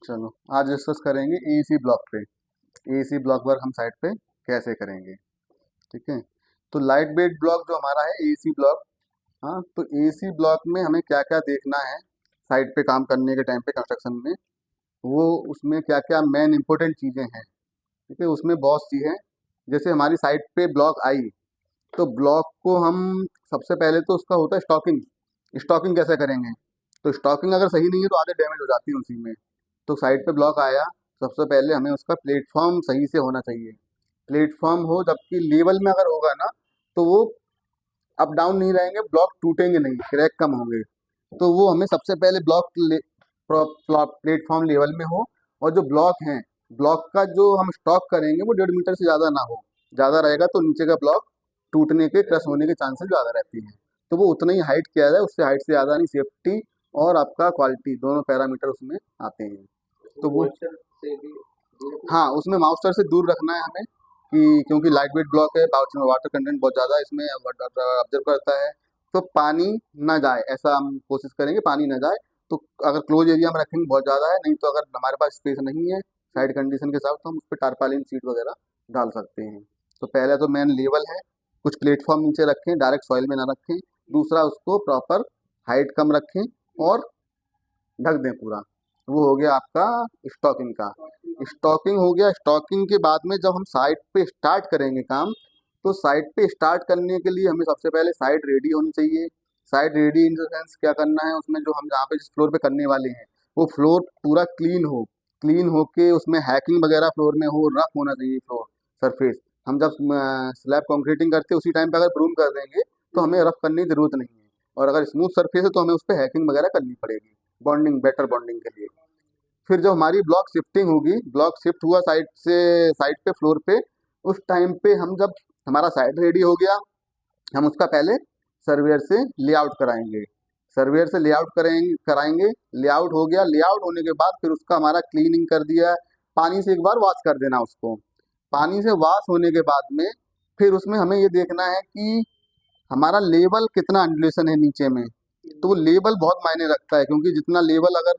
चलो आज डिस्कस करेंगे एईसी ब्लॉक पे। एईसी ब्लॉक वर्क हम साइट पे कैसे करेंगे। ठीक है। तो लाइट वेट ब्लॉक जो हमारा है एईसी ब्लॉक। हाँ, तो एईसी ब्लॉक में हमें क्या क्या देखना है साइट पे काम करने के टाइम पे कंस्ट्रक्शन में, वो उसमें क्या क्या मेन इंपॉर्टेंट चीज़ें हैं। ठीक है, उसमें बहुत सी हैं। जैसे हमारी साइट पे ब्लॉक आई तो ब्लॉक को हम सबसे पहले तो उसका होता है स्टॉकिंग। स्टॉकिंग कैसे करेंगे? तो स्टॉकिंग अगर सही नहीं है तो आधे डैमेज हो जाती है उसी में। तो साइट पे ब्लॉक आया, सबसे पहले हमें उसका प्लेटफॉर्म सही से होना चाहिए। प्लेटफॉर्म हो, जबकि लेवल में अगर होगा ना तो वो अप डाउन नहीं रहेंगे, ब्लॉक टूटेंगे नहीं, क्रैक कम होंगे। तो वो हमें सबसे पहले ब्लॉक प्लेटफॉर्म लेवल में हो। और जो ब्लॉक हैं, ब्लॉक का जो हम स्टॉक करेंगे वो 1.5 मीटर से ज़्यादा ना हो। ज़्यादा रहेगा तो नीचे का ब्लॉक टूटने के, क्रश होने के चांसेस ज़्यादा रहती हैं। तो वो उतना ही हाइट किया जाए, उससे हाइट से ज़्यादा नहीं। सेफ्टी और आपका क्वालिटी दोनों पैरामीटर उसमें आते हैं। तो वो हाँ, उसमें मॉइस्चर से दूर रखना है हमें, कि क्योंकि लाइट वेट ब्लॉक है, वाटर कंटेंट बहुत ज़्यादा इसमें ऑब्जर्व करता है। तो पानी ना जाए, ऐसा हम कोशिश करेंगे पानी ना जाए। तो अगर क्लोज एरिया में रखेंगे बहुत ज़्यादा है, नहीं तो अगर हमारे पास स्पेस नहीं है साइड कंडीशन के साथ तो हम उस पर टारपालिन सीट वगैरह डाल सकते हैं। तो पहले तो मेन लेवल है, कुछ प्लेटफॉर्म नीचे रखें, डायरेक्ट सॉइल में ना रखें। दूसरा, उसको प्रॉपर हाइट कम रखें और ढक दें पूरा। वो हो गया आपका स्टॉकिंग का। स्टॉकिंग हो गया। स्टॉकिंग के बाद में जब हम साइट पे स्टार्ट करेंगे काम, तो साइट पे स्टार्ट करने के लिए हमें सबसे पहले साइट रेडी होनी चाहिए। Site ready in the sense क्या करना है, उसमें जो हम जहाँ पे जिस फ्लोर पे करने वाले हैं वो फ्लोर पूरा क्लीन हो। क्लीन होके उसमें हैकिंग वगैरह फ्लोर में हो, रफ होना चाहिए फ्लोर सरफेस। हम जब स्लैब कंक्रीटिंग करते हैं उसी टाइम पे अगर ब्रूम कर देंगे तो हमें रफ करने की जरूरत नहीं है। और अगर स्मूथ सरफेस है तो हमें उस पर हैकिंग वगैरह करनी पड़ेगी बॉन्डिंग, बेटर बॉन्डिंग के लिए। फिर जब हमारी ब्लॉक शिफ्टिंग होगी, ब्लॉक शिफ्ट हुआ साइड से साइड पे फ्लोर पे, उस टाइम पे हम जब हमारा साइड रेडी हो गया, हम उसका पहले सर्वेयर से लेआउट कराएंगे। सर्वेयर से लेआउट कराएंगे। लेआउट हो गया। लेआउट होने के बाद फिर उसका हमारा क्लीनिंग कर दिया। पानी से एक बार वॉश कर देना उसको। पानी से वॉश होने के बाद में फिर उसमें हमें ये देखना है कि हमारा लेवल कितना अंडुलेशन है नीचे में। तो वो लेवल बहुत मायने रखता है, क्योंकि जितना लेवल अगर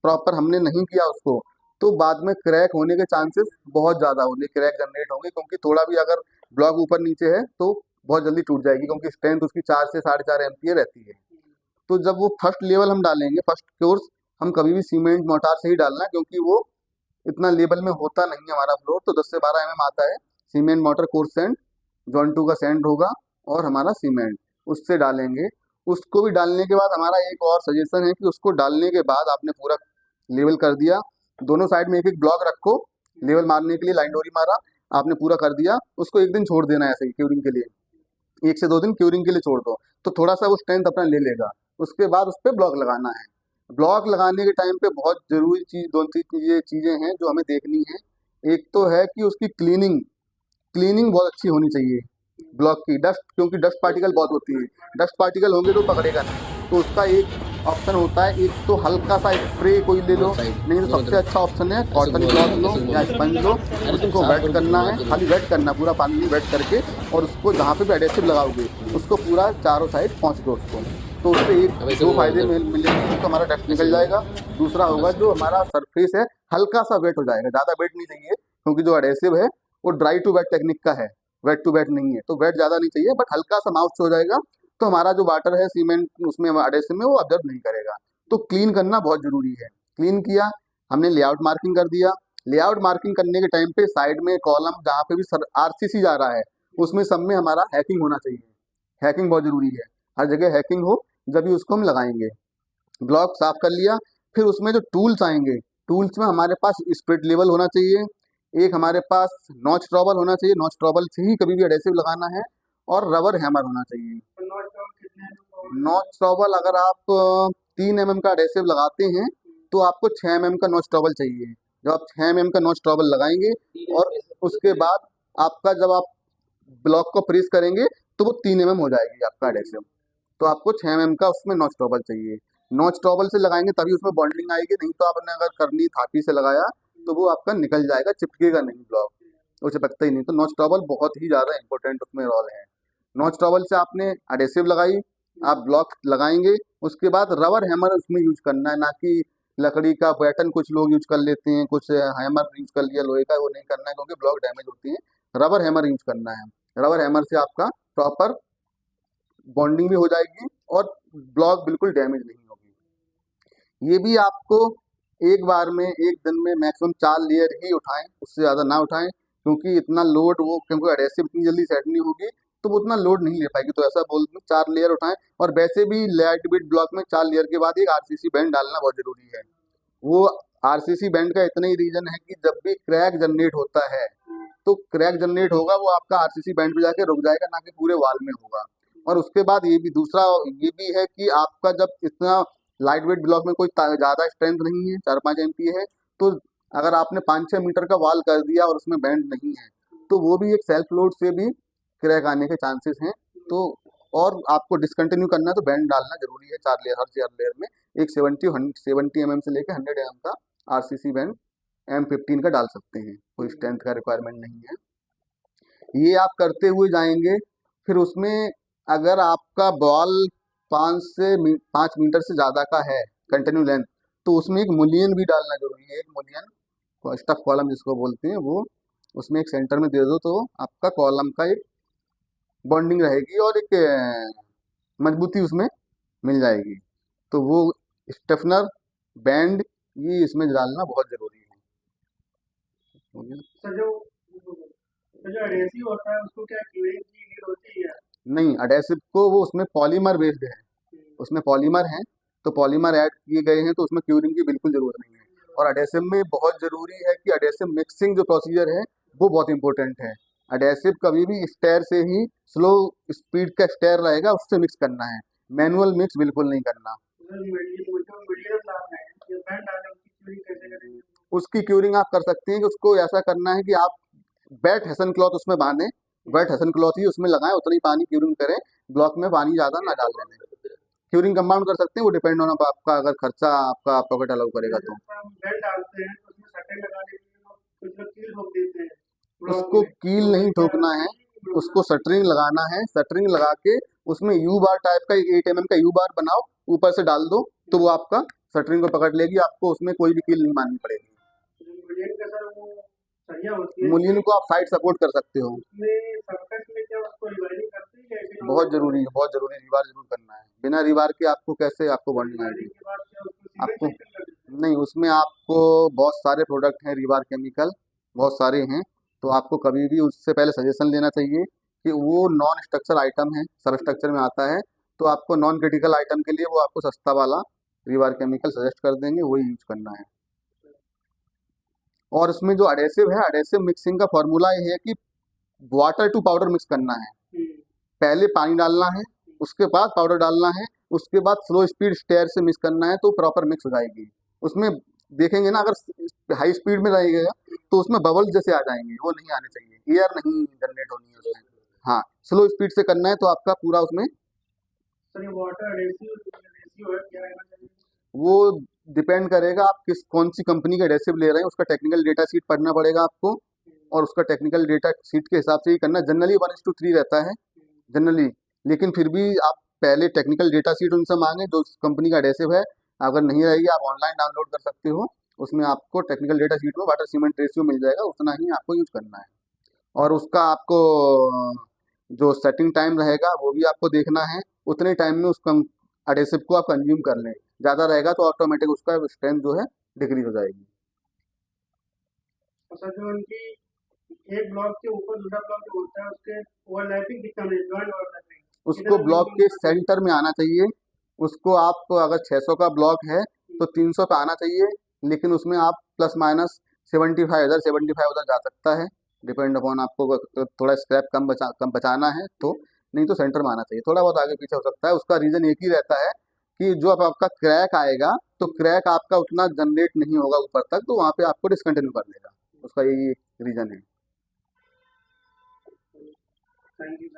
प्रॉपर हमने नहीं किया उसको, तो बाद में क्रैक होने के चांसेस बहुत ज़्यादा होंगे, क्रैक जनरेट होंगे। क्योंकि थोड़ा भी अगर ब्लॉक ऊपर नीचे है तो बहुत जल्दी टूट जाएगी, क्योंकि स्ट्रेंथ उसकी 4 से 4.5 एमपीए रहती है। तो जब वो फर्स्ट लेवल हम डालेंगे, फर्स्ट कोर्स, हम कभी भी सीमेंट मोटार से ही डालना, क्योंकि वो इतना लेवल में होता नहीं है हमारा फ्लोर। तो 10 से 12 आता है। Cement motor coarse sand, John 2 का सैंड होगा और हमारा सीमेंट, उससे डालेंगे। उसको भी डालने के बाद हमारा एक और सजेशन है कि उसको डालने के बाद आपने पूरा लेवल कर दिया, दोनों साइड में एक एक ब्लॉक रखो। लेवल मारने के लिए लाइन डोरी मारा, आपने पूरा कर दिया, उसको एक दिन छोड़ देना है ऐसे ही क्यूरिंग के लिए। 1 से 2 दिन क्यूरिंग के लिए छोड़ दो, तो थोड़ा सा वो स्ट्रेंथ अपना ले लेगा। उसके बाद उस पर ब्लॉक लगाना है। ब्लॉक लगाने के टाइम पे बहुत जरूरी चीज, 2 3 चीजें हैं जो हमें देखनी है। एक तो है कि उसकी क्लीनिंग, क्लीनिंग बहुत अच्छी होनी चाहिए ब्लॉक की। डस्ट, क्योंकि डस्ट पार्टिकल बहुत होती है, डस्ट पार्टिकल होंगे तो पकड़ेगा नहीं। तो उसका एक ऑप्शन होता है, एक तो हल्का सा स्प्रे कोई ले लो, नहीं तो सबसे अच्छा ऑप्शन है कॉटन क्लॉथ लो या स्पंज लो, उसको वेट करना है। खाली वेट करना, पूरा पानी में वेट करके, और उसको जहाँ पे भी एडेसिव लगाओगे उसको पूरा चारों साइड पहुँच दो उसको। तो उससे एक दो फायदे मिलेंगे। एक तो हमारा डस्ट निकल जाएगा, दूसरा होगा जो हमारा सरफेस है हल्का सा वेट हो जाएगा। ज़्यादा वेट नहीं चाहिए, क्योंकि जो एडेसिव है वो ड्राई टू वेट टेक्निक का है, वेट टू वेट नहीं है। तो वेट ज़्यादा नहीं चाहिए, बट हल्का सा माउथ हो जाएगा। तो हमारा जो वाटर है सीमेंट उसमें एडेसिव में वो ऑब्जर्व नहीं करेगा। तो क्लीन करना बहुत ज़रूरी है। क्लीन किया, हमने लेआउट मार्किंग कर दिया। लेआउट मार्किंग करने के टाइम पे साइड में कॉलम जहाँ पे भी आरसीसी जा रहा है उसमें सब में हमारा हैकिंग होना चाहिए। हैकिंग बहुत ज़रूरी है, हर जगह हैकिंग हो, जब भी उसको हम लगाएंगे। ब्लॉक साफ कर लिया, फिर उसमें जो टूल्स आएंगे, टूल्स में हमारे पास स्प्रिट लेवल होना चाहिए, एक हमारे पास नॉच ट्रॉबल होना चाहिए, नॉच ट्रॉबल से ही कभी भी एडेसिव लगाना है, और रबर हैमर होना चाहिए। नॉच ट्रॉबल अगर आप 3 mm का एडेसिव लगाते हैं तो आपको 6 mm का नॉच ट्रॉबल चाहिए। जब आप 6 mm का नॉच ट्रॉबल लगाएंगे और उसके बाद आपका जब आप ब्लॉक को प्रेस करेंगे तो वो 3 mm हो जाएगी आपका एडेसिव। तो आपको 6 mm का उसमें नॉच ट्रॉबल चाहिए। नॉच ट्रॉबल से लगाएंगे तभी उसमें बॉन्डिंग आएगी, नहीं तो आपने अगर करनी थापी से लगाया तो वो आपका निकल जाएगा, चिपकेगा नहीं ब्लॉक, वो चिपकता ही नहीं। तो नॉच ट्रॉबल बहुत ही ज़्यादा इंपॉर्टेंट उसमें रोल है। नॉच ट्रॉबल से आपने एडेसिव लगाई, आप ब्लॉक लगाएंगे, उसके बाद रबर हैमर उसमें यूज करना है, ना कि लकड़ी का पैटर्न कुछ लोग यूज कर लेते हैं, कुछ हैमर यूज कर लिया लोहे का, वो नहीं करना है क्योंकि ब्लॉक डैमेज होती है। रबर हैमर यूज करना है। रबर हैमर से आपका प्रॉपर बॉन्डिंग भी हो जाएगी और ब्लॉक बिल्कुल डैमेज नहीं होगी। ये भी आपको एक बार में एक दिन में मैक्सिमम 4 लेयर ही उठाएं, उससे ज़्यादा ना उठाएं, क्योंकि इतना लोड वो, क्योंकि एडहेसिव इतनी जल्दी सेट नहीं होगी तो वो उतना लोड नहीं ले पाएगी। तो ऐसा बोल दूं 4 लेयर उठाएं। और वैसे भी लाइट वेट ब्लॉक में 4 लेयर के बाद एक आरसीसी बैंड डालना बहुत जरूरी है। वो आरसीसी बैंड का इतना ही रीजन है कि जब भी क्रैक जनरेट होता है तो क्रैक जनरेट होगा वो आपका आरसीसी बैंड पे जाके रुक जाएगा, ना कि पूरे वाल में होगा। और उसके बाद ये भी दूसरा ये भी है कि आपका जब इतना लाइट वेट ब्लॉक में कोई ज़्यादा स्ट्रेंथ नहीं है, 4-5 एमपी है, तो अगर आपने 5-6 मीटर का वाल कर दिया और उसमें बैंड नहीं है तो वो भी एक सेल्फ लोड से भी क्रैक आने के चांसेस हैं। तो और आपको डिसकंटिन्यू करना है तो बैंड डालना जरूरी है 4 लेयर, हर 4 लेयर में एक 70 mm से लेकर 100 mm का आरसीसी बैंड M15 का डाल सकते हैं, कोई स्ट्रेंथ का रिक्वायरमेंट नहीं है। ये आप करते हुए जाएंगे। फिर उसमें अगर आपका बॉल 5 मीटर से ज़्यादा का है कंटिन्यू लेंथ, तो उसमें एक मुलियन भी डालना जरूरी है। एक मुलियन स्टफ कॉलम जिसको बोलते हैं, वो उसमें एक सेंटर में दे दो तो आपका कॉलम का एक बॉन्डिंग रहेगी और एक मजबूती उसमें मिल जाएगी। तो वो स्टेफनर बैंड ये इसमें डालना बहुत जरूरी है। हो गया? सर जो एडहेसिव होता है उसको क्या क्यूरिंग की नीड होती है? नहीं, अडेसिव को वो उसमें पॉलीमर बेस्ड है, उसमें पॉलीमर है, तो पॉलीमर ऐड किए गए हैं तो उसमें क्यूरिंग की बिल्कुल जरूरत नहीं है। और अडेसिव में बहुत जरूरी है कि अडेसिव मिक्सिंग जो प्रोसीजर है वो बहुत इंपॉर्टेंट है। अडेसिव कभी भी स्टेयर से ही स्लो स्पीड का स्टेयर रहेगा उससे मिक्स करना है, मैनुअल मिक्स बिल्कुल नहीं करना। मीडियम डालना है या बैंड डालना है, उसकी क्यूरिंग कैसे करेंगे? उसकी क्यूरिंग आप कर सकते हैं कि उसको ऐसा करना है कि आप वेट हेसन क्लॉथ उसमें बांधें, वेट हेसन क्लॉथ ही उसमें लगाएं, उतना ही पानी क्यूरिंग करें, ब्लॉक में पानी ज़्यादा ना डाल दें। क्यूरिंग कंपाउंड कर सकते हैं, वो डिपेंड ऑन आपका, अगर खर्चा आपका पॉकेट अलाउ करेगा तो। जैसे हम बैंड डालते हैं तो उसमें सटन लगाने के लिए कुछ लोग कील ठोक देते हैं ब्लॉक उसको में, कील तो नहीं ये क्या ठोकना है, नहीं होता? उसको सटरिंग लगाना है। सटरिंग लगा के उसमें यू बार टाइप का 8 mm का यू बार बनाओ, ऊपर से डाल दो तो वो आपका सटरिंग को पकड़ लेगी, आपको उसमें कोई भी कील नहीं मारनी पड़ेगी। मीडियम का सर वो सरिया होती है मुलियन को आप साइड सपोर्ट कर सकते हो। उसमें सर्कस में क्या उसको रिवाइविंग करते हैं या ऐसे बहुत नॉर्मल जरूरी है, बहुत जरूरी, रिवार जरूर करना है। बिना रिवार के आपको कैसे आपको बॉन्डिंग आएगी? रिवाइविंग के बाद क्या उसको सीमेंट आपको सेक्शन कर देते हैं? नहीं, उसमें आपको बहुत सारे प्रोडक्ट हैं रिवार केमिकल, बहुत सारे हैं। तो आपको कभी भी उससे पहले सजेशन लेना चाहिए कि वो नॉन स्ट्रक्चर आइटम है, सब स्ट्रक्चर में आता है, तो आपको नॉन क्रिटिकल आइटम के लिए वो आपको सस्ता वाला रिवार केमिकल सजेस्ट कर देंगे, वही यूज करना है। और उसमें जो अडेसिव है, अडेसिव मिक्सिंग का फॉर्मूला ये है कि वाटर टू पाउडर मिक्स करना है। पहले पानी डालना है, उसके बाद पाउडर डालना है, उसके बाद स्लो स्पीड स्टेयर से मिक्स करना है तो प्रॉपर मिक्स हो जाएगी। उसमें देखेंगे ना, अगर हाई स्पीड में रहेगा तो उसमें बबल जैसे आ जाएंगे, वो नहीं आने चाहिए, एयर नहीं जनरेट होनी है उसमें। हाँ, स्लो स्पीड से करना है तो आपका पूरा उसमें सर ये वाटर एडहेसिव एडहेसिव है क्या रहना चाहिए? वो डिपेंड करेगा आप किस कौन सी कंपनी का एडेसिव ले रहे हैं, उसका टेक्निकल डेटा शीट पढ़ना पड़ेगा आपको, और उसका टेक्निकल डेटा शीट के हिसाब से ही करना। जनरली 1:3 रहता है जनरली, लेकिन फिर भी आप पहले टेक्निकल डेटा शीट उनसे मांगे जो कंपनी का एडेसिव है। अगर नहीं रहेगी आप ऑनलाइन डाउनलोड कर सकते हो, उसमें आपको टेक्निकल डेटा शीट में वाटर सीमेंट रेशियो मिल जाएगा, उतना ही आपको यूज करना है। और उसका आपको जो सेटिंग टाइम रहेगा वो भी आपको देखना है, उतने टाइम में उस एडेसिव को आप कंज्यूम कर लें। ज़्यादा रहेगा तो ऑटोमेटिक उसका स्ट्रेंथ जो है डिक्रीज हो जाएगी। और सर जो उनकी एक ब्लॉक के ऊपर दूसरा ब्लॉक जो होता है उसके ओवरलैपिंग कितना नहीं, जॉइंट ओवरलैपिंग उसको कितना ब्लॉक मिनिमम के होना चाहिए? सेंटर में आना चाहिए। उसको आप अगर 600 का ब्लॉक है तो 300 पे आना चाहिए, लेकिन उसमें आप प्लस माइनस 75 इधर 75 उधर जा सकता है, डिपेंड अपॉन आपको थोड़ा स्क्रैप कम बचाना है तो। नहीं तो सेंटर में आना चाहिए, थोड़ा बहुत आगे पीछे हो सकता है। उसका रीज़न एक ही रहता है कि जो अब आपका क्रैक आएगा तो क्रैक आपका उतना जनरेट नहीं होगा ऊपर तक, तो वहाँ पे आपको डिसकंटिन्यू कर देगा, उसका यही रीज़न है। Thank you.